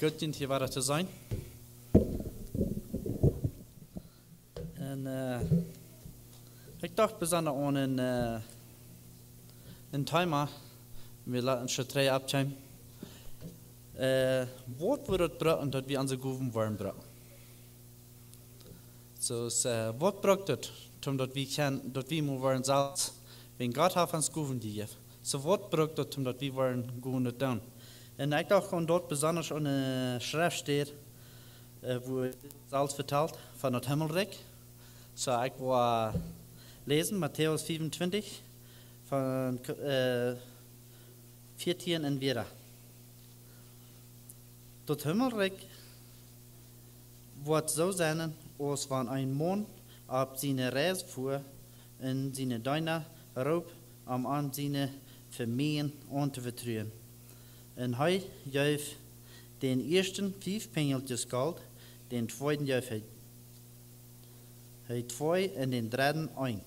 Goed hier waar te zijn. En ik dacht bijzonder aan een timer. We laten ze 3 abtime. Wat wordt het brengen dat we onze goven warm brengen? Dus wat brengt het omdat we moeten warm zelfs wenn Gott heeft ons goven gegeven. So wat brengt het omdat we warm goven het doen? En ik dacht gewoon dort besonders aan een schrift staat, wo het alles vertelt van het Himmelrijk. So ik wil lezen, Matthäus 25, van 14 en weer. Dat Himmelrijk wordt zo zijn als van een man op zijn reis voer en zijn duinen roep om aan zijn familie aan te vertrouwen. En hij geeft den eersten 5 pengeltjes goud, den tweeden geeft hij 2 en den derde 1.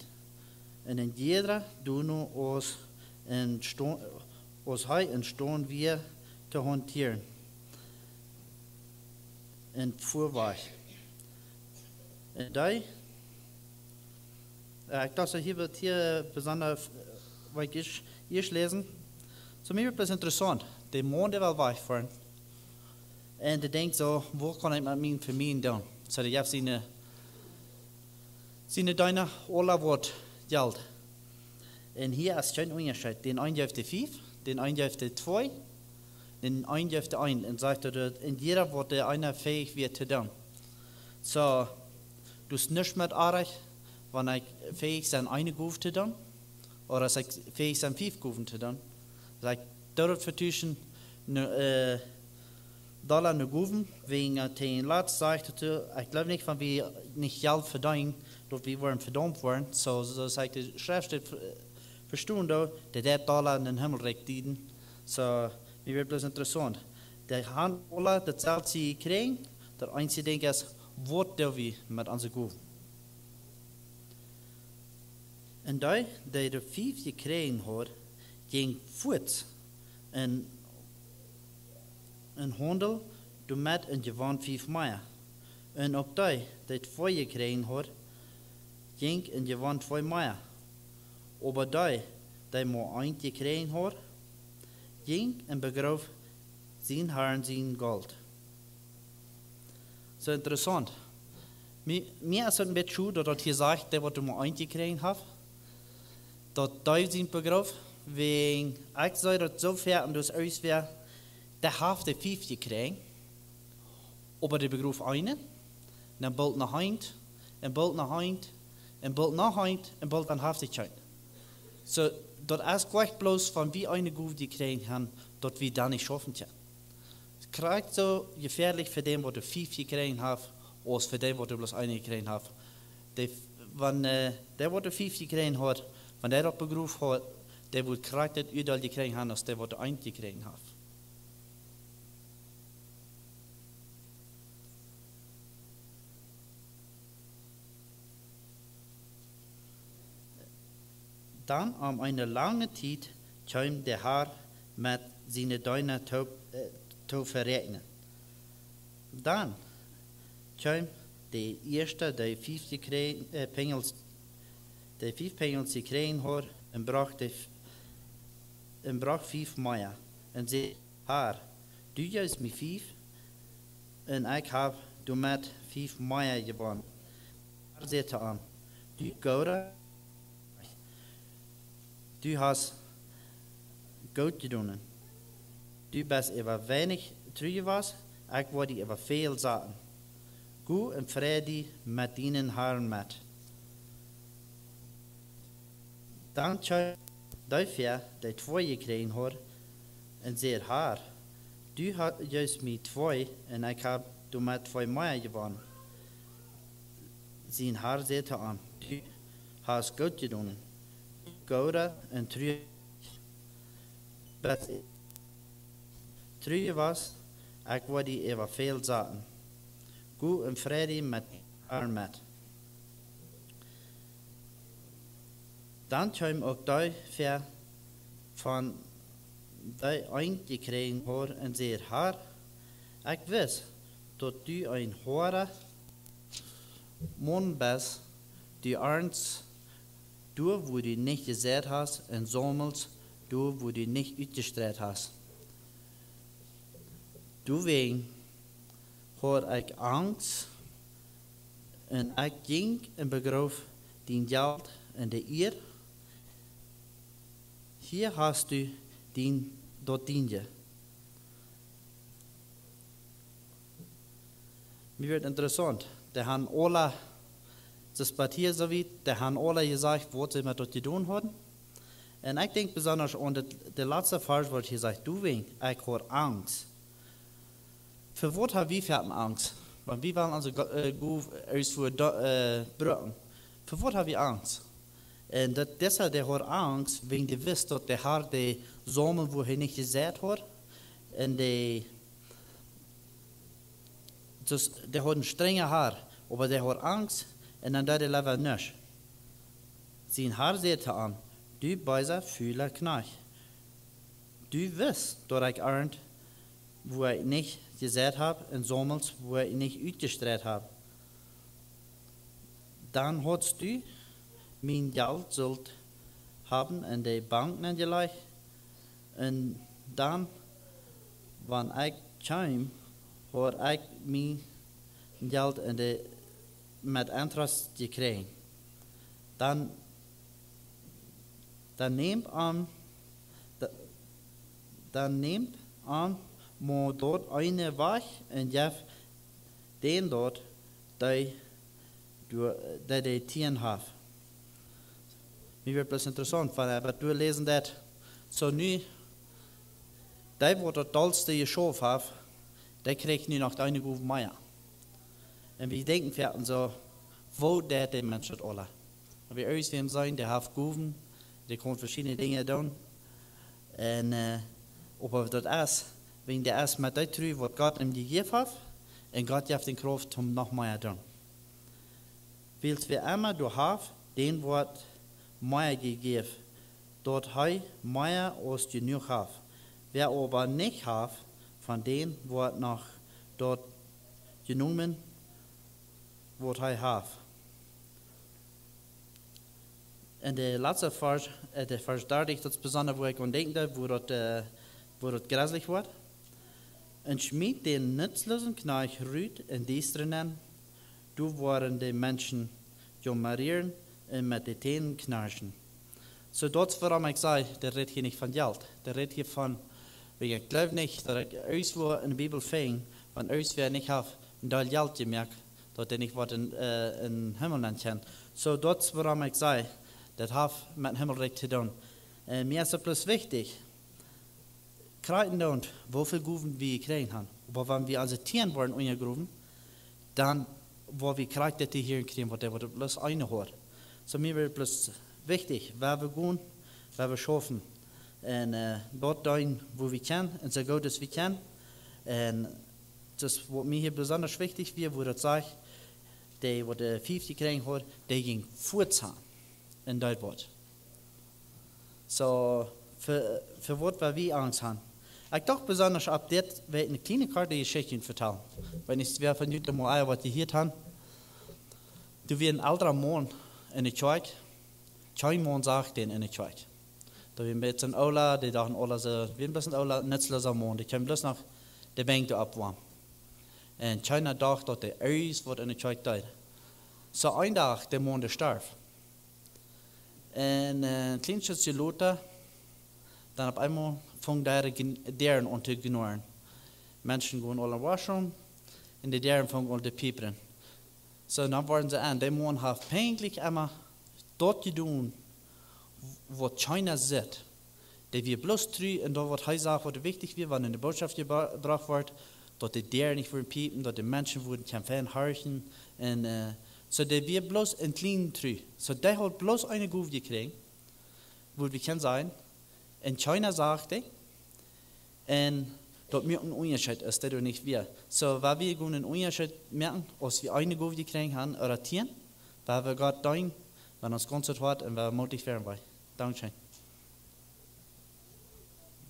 En in jeder doen als hij een staan weer te hanteren. En voorwaarts. En die, ik dacht, hier wird hier besonders, weil ich eerst lezen. Zo mir is interessant. De man die wil wegfahren. En die denkt zo, wat kan ik met mijn familie doen? Zo die heeft zijn duinen alle wat geld. En hier is geen onderscheid. Den een geeft de 5, den een geeft de 2, den een geeft de 1. En zegt dat in jeder wordt de ene fähig weer te doen. Zo, dus niet met aardig, wanneer ik fähig zijn eine goef te doen, of als ik fähig zijn 5 goeven te doen. Like, dort vertuschen dollar ne goeven, wegen den laatst sagt ich glaube nicht, wenn wir nicht Geld verdienen, dort wir wollen verdammt worden, so sagt die Schrift steht verstehen da, der Dollar in den Himmelreich dienen, so mir wird bloß interessant. Der haben alle das Geld sie kriegen, der einzige Ding ist, was da wir mit unseren Goeven. Und da, der 5 gekriegt hat, ging voort en handel door met een gewoon 5 meijer. En op die 2 gekregen had, ging een gewoon 2 meijer. Aber die maar 1 gekregen had, ging en begroof zijn haar en zijn gold. Zo interessant. Mir is het een beetje goed dat hier zegt, dat wat maar 1 gekregen heeft, dat die zijn begroof. Wegen, ik zei dat zo ver en dus uitweer, de heeft de 5 gekregen, aber de begroef eine, dan bult naar eind, en bult naar eind, en bult naar eind, en bult dan heeft het. So, dat is gleich bloß van wie eine Goef die krijgen gaan, dat we dan niet schaffen kunnen. Het krijgt zo gefährlich voor dem, wat de 5 gekregen heeft, als voor dem, wat de bloß eine gekregen heeft. Wanneer der, wat de 5 gekregen had, wanneer dat begroef had, der wird krijgt het udal gekregen haben, als der wat een gekregen heeft. Dan om eine lange tijd kwam der Herr met zijn duinen te verrekenen. Dan kwam de eerste, de 5 pengels, de 5 pengels gekregen had, en bracht 5 meijer. En zei, Herr, du geeft mij 5, en ik heb du met 5 meijer gewonnen. Hij zei te hem, du goede, du hast goed gedaan. Du bist over weinig trouw was, ik word die over veel zaken. Goed en vrede met dienen Herren met. Dan dafür die 2 gekregen had, en zei, Herr, du hast juist mij 2, en ik heb du met 2 meijer gewonnen. Zijn Herr zei te hem, du hast goed gedaan. Goede en trouw. Trouw was, ik word die over veel zaken. Goed en vrede met Herren met. Dan kwam ook dafür van die een gekregen had en zei, Herr, Ik wist dat du een hoore man bist, die ernst door wo du nicht gesät hast, en sommels door wo du nicht uitgestrekt hast. Deswegen had ik angst en ik ging en begroof din geld en de eer. Hier hast du dat diende. Mir wird interessant. Der haben alle das Papier so wie, der haben alle gesagt, was sie mit dort getan haben. Und ich denke besonders an der letzte Vers, wo hier sagt, du wegen, ich habe Angst. Für was haben wir Angst? Weil wir wollen also gut brücken. Für was haben wir Angst? Und deshalb der hat Angst, wegen der wisst, dass der Herr die Sommer, wo er nicht gesät hat, und der hat ein strenger Haar, aber der hat Angst, und dann der lebt nicht. Sein Haar sagt an, du beiser fühler Knach. Du wirst, dass ich ernt, wo ich nicht gesät habe, und sommels, wo ich nicht uitgestreut habe. Dann hast du mein Geld sollt haben in der Bank angelegt, und dann, wenn ich kam, hat ich mein Geld mit Interest gekriegt. Dann nehmt an, mo dort eine weg und jef den dort, der die Tieren hat. Mir wird das interessant, weil du lesen das, so nu, der wo das tollste Geschof hat, der kriegt nu noch eine gute Meier. Und wir denken werden so, wo der die Menschen alle. Und wir irgendwem sein, der hat Guven, der kann verschiedene Dinge tun. Und aber das ist, wenn der ist mit der Trü, was Gott ihm gegeben hat, und Gott hat den Kraft, um noch mehr zu tun. Weil wir immer du hast, den Wort mehr gegeben, dort hei mehr als genug hat. Wer aber nicht hat, von dem Wort noch dort genommen, was er hat. Und der letzte Vers, der Vers 30, das ist besonders, wo ich an denke, wo das grässlich wird. Und schmied den nützlosen Kneich rüt in Dienstrinnen, du waren die Menschen jummerieren und mit den Zähnen knarschen. So dort, warum ich sage, der redet hier nicht von Geld, der redet hier von, ich glaube nicht, dass ich irgendwo in der Bibel fing, wenn irgendwer nicht hat, ein Teil Geld gemerkt, dass er nicht was in Himmel nennen kann. So dort, warum ich sage, das hat mit dem Himmelreich zu tun. Mir ist es bloß wichtig, kreiden und wie viel Gruben wir kriegen haben. Aber wenn wir also Tieren wollen ungegruben, dann, wo wir kriegen, dass die hier kriegen, wo der bloß eine hat. So mir wird bloß wichtig, wer wir gehen, wer wir schaffen. Und dort dahin, wo wir können, und so gut, dass wir können. Und das, was mir hier besonders wichtig wird, wo das sagt, der, wo der 50 kriegen hat, der ging vorzahlen in Deutschland. So, für was wir Angst haben. Ich dachte besonders ab das, weil eine kleine Karte Geschichte vertellen. Wenn ich es von heute mal was die hier haben. Du wirst ein älterer Mann in der Kirche, kein Mann sagt den in der Kirche. Da wir ein bisschen Ola, die dachten alle so, wir ein bisschen Ola, nützloser Mann, die können bloß noch die Bänke abwarmen. Und keiner dachte, dass der alles, was in der Kirche tut. So ein Tag, der Mann starb. Und ein kleines Stückchen Lothar, dann auf einmal fangen deren an zu ignorieren. Menschen gehen alle waschen und die deren fangen an zu piepern. So dann waren sie an, der Mann hat peinlich immer dort getan, was China sieht. Der wir bloß drei und da was er sagt, was wichtig wird, wenn in der Botschaft gebracht wird, dass die deren nicht würden piepen, dass die Menschen würden kein Fan hören. Und so der wir bloß ein kleinen drei. So der hat bloß eine Gruppe gekriegt, wo wir können sein. In China sagte, und dort mir ein Unterschied ist, der nicht wir. So, weil wir einen Unterschied merken, als wir eine Gruppe gekriegt haben, oder Tieren, weil wir Gott danken, wenn uns ganz so hart und wir mutig werden wollen. Dankeschön.